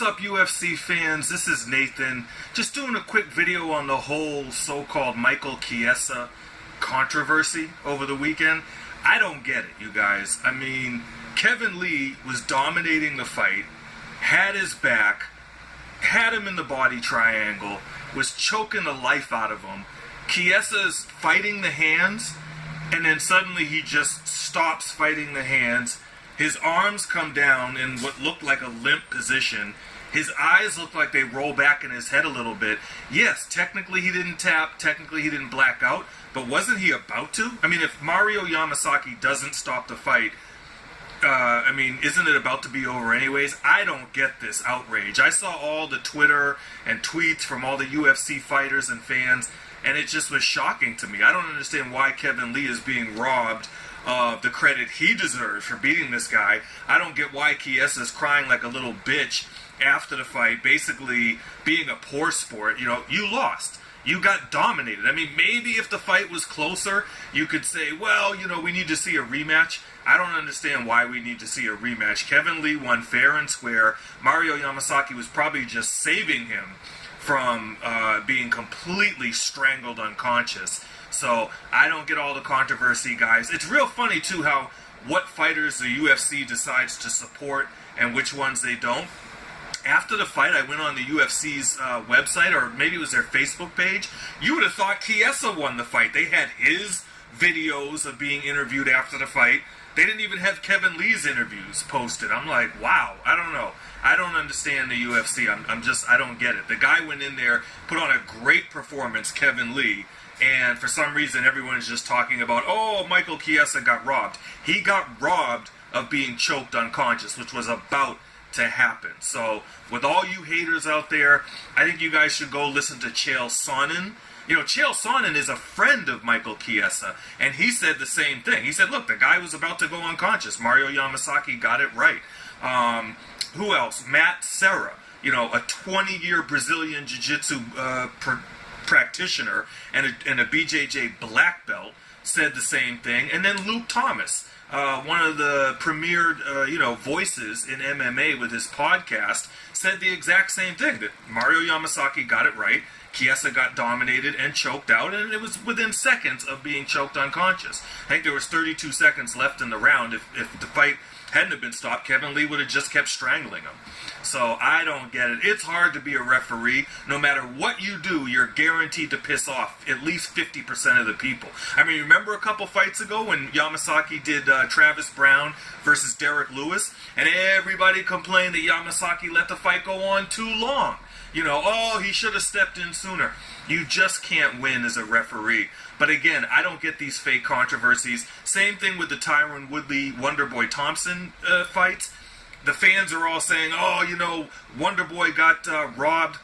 What's up, UFC fans? This is Nathan. Just doing a quick video on the whole so-called Michael Chiesa controversy over the weekend. I don't get it, you guys. I mean, Kevin Lee was dominating the fight, had his back, had him in the body triangle, was choking the life out of him. Chiesa's fighting the hands, and then suddenly he just stops fighting the hands. His arms come down in what looked like a limp position. His eyes look like they roll back in his head a little bit. Yes, technically he didn't tap, technically he didn't black out, but wasn't he about to? I mean, if Mario Yamasaki doesn't stop the fight, isn't it about to be over anyways? I don't get this outrage. I saw all the Twitter and tweets from all the UFC fighters and fans, and it just was shocking to me. I don't understand why Kevin Lee is being robbed of the credit he deserves for beating this guy. I don't get why Chiesa is crying like a little bitch after the fight, basically being a poor sport. You know, you lost. You got dominated. I mean, maybe if the fight was closer, you could say, well, you know, we need to see a rematch. I don't understand why we need to see a rematch. Kevin Lee won fair and square. Mario Yamasaki was probably just saving him from being completely strangled unconscious. So I don't get all the controversy, guys. It's real funny, too, how what fighters the UFC decides to support and which ones they don't. After the fight, I went on the UFC's website, or maybe it was their Facebook page. You would have thought Chiesa won the fight. They had his videos of being interviewed after the fight. They didn't even have Kevin Lee's interviews posted. I'm like, wow, I don't know. I don't understand the UFC. I don't get it. The guy went in there, put on a great performance, Kevin Lee, and for some reason everyone is just talking about, oh, Michael Chiesa got robbed. He got robbed of being choked unconscious, which was about to happen. So with all you haters out there, I think you guys should go listen to Chael Sonnen. You know, Chael Sonnen is a friend of Michael Chiesa, and he said the same thing. He said, look, the guy was about to go unconscious. Mario Yamasaki got it right. Who else? Matt Serra, you know, a 20-year Brazilian Jiu-Jitsu practitioner and a BJJ black belt, said the same thing. And then Luke Thomas, one of the premier, voices in MMA with his podcast, said the exact same thing, that Mario Yamasaki got it right. Chiesa got dominated and choked out, and it was within seconds of being choked unconscious. I think there was 32 seconds left in the round. If the fight hadn't have been stopped, Kevin Lee would have just kept strangling him. So I don't get it. It's hard to be a referee. No matter what you do, you're guaranteed to piss off at least 50% of the people. I mean, remember a couple fights ago when Yamasaki did Travis Brown versus Derek Lewis, and everybody complained that Yamasaki let the fight go on too long. You know, oh, he should have stepped in sooner. You just can't win as a referee. But again, I don't get these fake controversies. Same thing with the Tyron Woodley, Wonderboy Thompson fights. The fans are all saying, oh, you know, Wonderboy got robbed.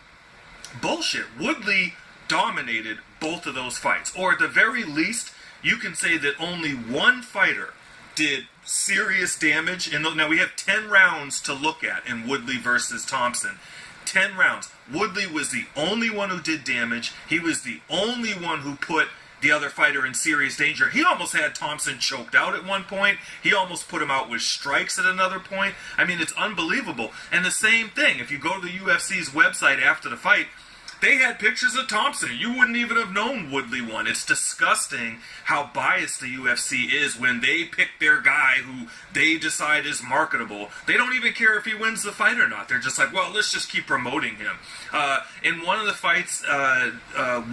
Bullshit. Woodley dominated both of those fights. Or at the very least, you can say that only one fighter did serious damage. Now, we have 10 rounds to look at in Woodley versus Thompson. 10 rounds. Woodley was the only one who did damage. He was the only one who put the other fighter in serious danger. He almost had Thompson choked out at one point. He almost put him out with strikes at another point. I mean, it's unbelievable. And the same thing, if you go to the UFC's website after the fight, they had pictures of Thompson. You wouldn't even have known Woodley won. It's disgusting how biased the UFC is when they pick their guy who they decide is marketable. They don't even care if he wins the fight or not. They're just like, well, let's just keep promoting him. In one of the fights,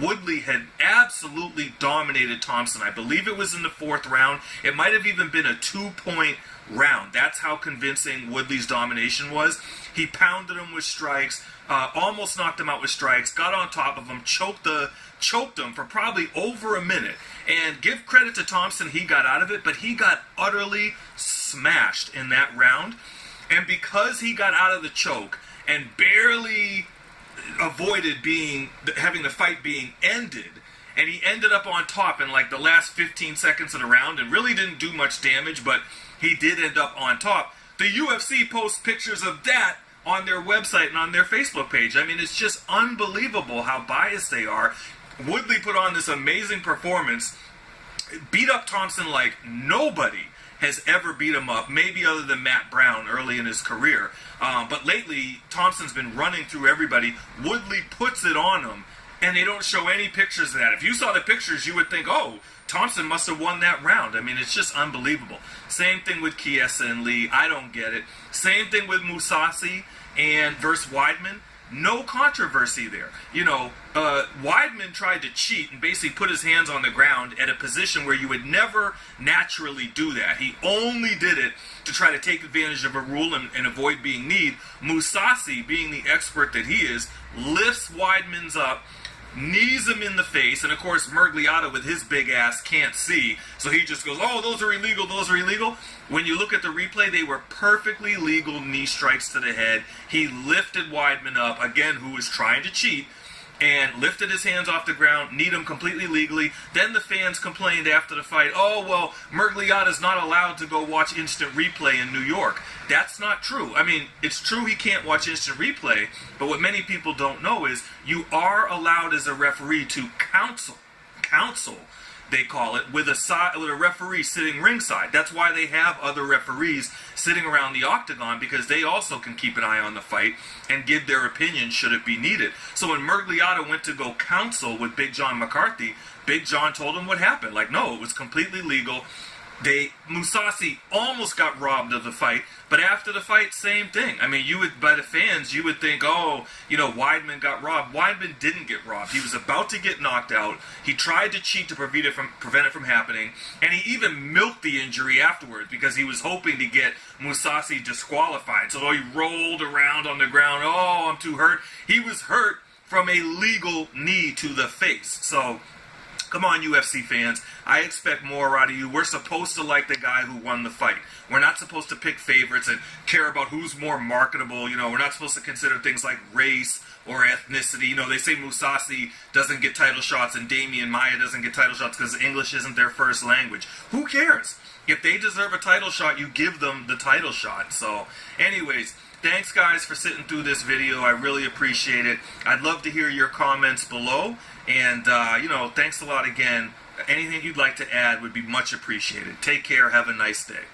Woodley had absolutely dominated Thompson. I believe it was in the 4th round. It might have even been a 2-point round. That's how convincing Woodley's domination was. He pounded him with strikes, almost knocked him out with strikes, got on top of him, choked him for probably over a minute. And give credit to Thompson, he got out of it, but he got utterly smashed in that round. And because he got out of the choke and barely avoided having the fight being ended, and he ended up on top in like the last 15 seconds of the round and really didn't do much damage, but he did end up on top. The UFC posts pictures of that on their website and on their Facebook page. I mean, it's just unbelievable how biased they are. Woodley put on this amazing performance, beat up Thompson like nobody has ever beat him up, maybe other than Matt Brown early in his career. But lately, Thompson's been running through everybody. Woodley puts it on him, and they don't show any pictures of that. If you saw the pictures, you would think, oh, Thompson must have won that round. I mean, it's just unbelievable. Same thing with Chiesa and Lee. I don't get it. Same thing with Moussasi and versus Weidman. No controversy there. Weidman tried to cheat and basically put his hands on the ground at a position where you would never naturally do that. He only did it to try to take advantage of a rule and avoid being kneed. Moussasi, being the expert that he is, lifts Weidman's up, knees him in the face, and of course Murgliata with his big ass can't see, so he just goes, oh, those are illegal, those are illegal. When you look at the replay, they were perfectly legal knee strikes to the head. He lifted Weidman up, again, who was trying to cheat, and lifted his hands off the ground, kneed him completely legally. Then the fans complained after the fight, oh, well, Murgliata's not allowed to go watch instant replay in New York. That's not true. I mean, it's true he can't watch instant replay, but what many people don't know is you are allowed as a referee to counsel, they call it, with a referee sitting ringside. That's why they have other referees sitting around the octagon, because they also can keep an eye on the fight and give their opinion should it be needed. So when Murgliata went to go counsel with Big John McCarthy, Big John told him what happened. Like, no, it was completely legal. Moussasi almost got robbed of the fight, but after the fight, same thing. I mean, by the fans, you would think, oh, Weidman got robbed. Weidman didn't get robbed. He was about to get knocked out. He tried to cheat to prevent it from happening, and he even milked the injury afterwards because he was hoping to get Moussasi disqualified. So he rolled around on the ground. Oh, I'm too hurt. He was hurt from a legal knee to the face. So come on, UFC fans. I expect more out of you. We're supposed to like the guy who won the fight. We're not supposed to pick favorites and care about who's more marketable. We're not supposed to consider things like race or ethnicity. They say Moussasi doesn't get title shots and Damian Maia doesn't get title shots because English isn't their first language. Who cares? If they deserve a title shot, you give them the title shot. So, anyways, thanks, guys, for sitting through this video. I really appreciate it. I'd love to hear your comments below. And, thanks a lot again. Anything you'd like to add would be much appreciated. Take care. Have a nice day.